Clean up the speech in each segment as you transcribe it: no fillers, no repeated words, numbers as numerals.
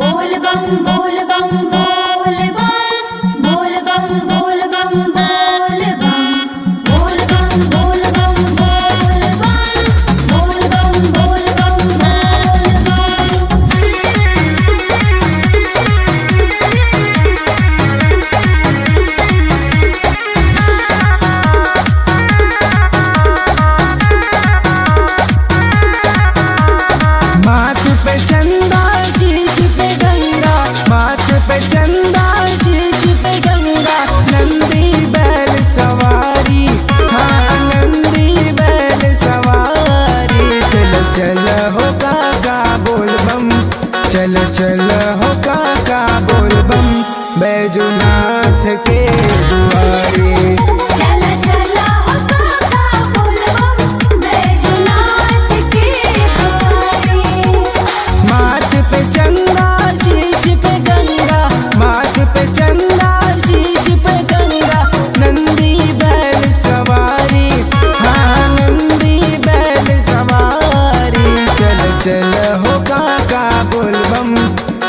बोल बम बोल बम बोल बम बोल बम बोल बम बोल बम बोल बम बोल बम बोल बम बोल बम बोल बम माथ पे चंदा शीश पे गंगा, माथ पे चंदा शीश पे गंगा, नंदी बैल सवारी, हाँ नंदी बैल सवारी। चल चल हो काका बोल बम, चल चल हो काका बोल बम, बैजूनाथ के दुआरे। चला चला हो काका बोल बम बैजूनाथ के द्वारे। माथ पे चंदा शीश पे गंगा, माथ पे चंदा शीश पे गंगा, नंदी बैल सवारी, हाँ नंदी बैल सवारी। चल चल हो काका बोल बम,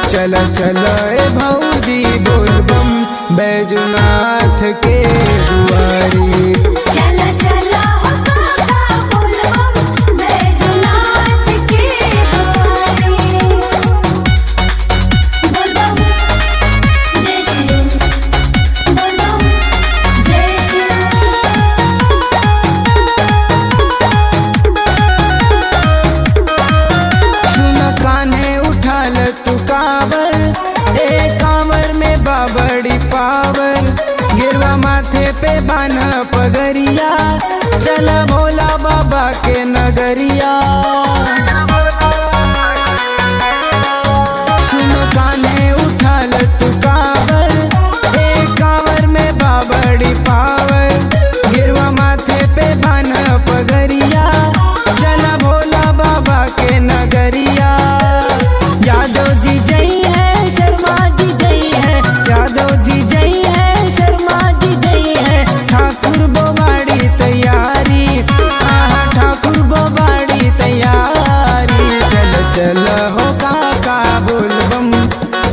चल चल ए भौजी बोल बम, बैजूनाथ के दुआरे। चला चला हो काका बोल बम बैजूनाथ के द्वारे। बोल बम जय श्री, बोल बम जय श्री। सुन कान्हे उठाल तू कांवर, ए कांवर में बाबड़ी पावर, गिरवा माथे पे बान पगरिया, चल भोला बाबा के नगरिया। सुन कान्हे उठाल तू कांवर, ए कांवर में बाबड़ी पावर, गिरवा माथे पे बान पगरिया, चल भोला बाबा के नगरिया। यादव जी जय है, शर्मा जी जय है, यादव जी जय है, शर्मा जी जय है, ठाकुर बोबाड़ी तैयारी, हाँ ठाकुर बोबाड़ी तैयारी। चल चल हो काका बोल बम,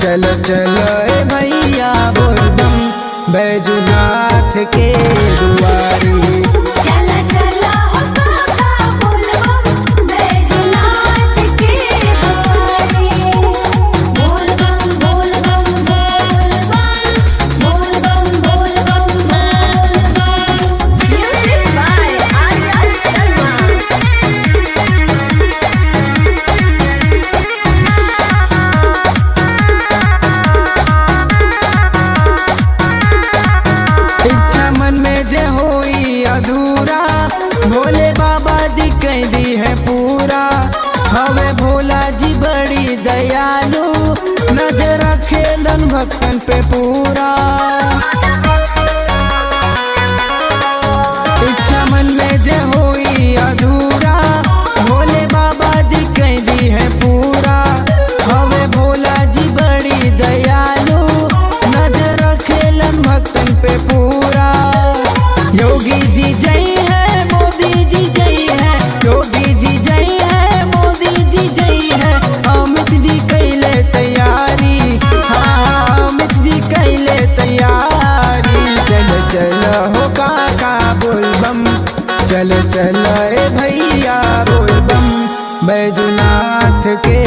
चल चल ए भैया बोल बम, बैजूनाथ के दुआरे। चला चला हो काका बोल बम बैजूनाथ के द्वारे। बोल बम बोल बम बोल बम बोल बम बोल बम बोल बम। Music by Arya Sharma. इच्छा मन में जे होई अधूरा, भोले बाबा जी कह दी है पूरा। हवे भोला जी बड़ी दयालु, नजर रखेलन भक्तन पे पूरा। इच्छा मन में जे होई अधूरा, भोले बाबा जी कह दी है पूरा। हवे भोला जी बड़ी दयालु, नजर रखेलन भक्तन पे पूरा। योगी जी जय है, मोदी जी जय है, योगी जी जय है, मोदी जी जय है, अमित जी कैले तैयारी, हाँ अमित जी कैले तैयारी। चल चल हो काका बोल बम, चल चल ए भैया बोल बम, बैजूनाथ के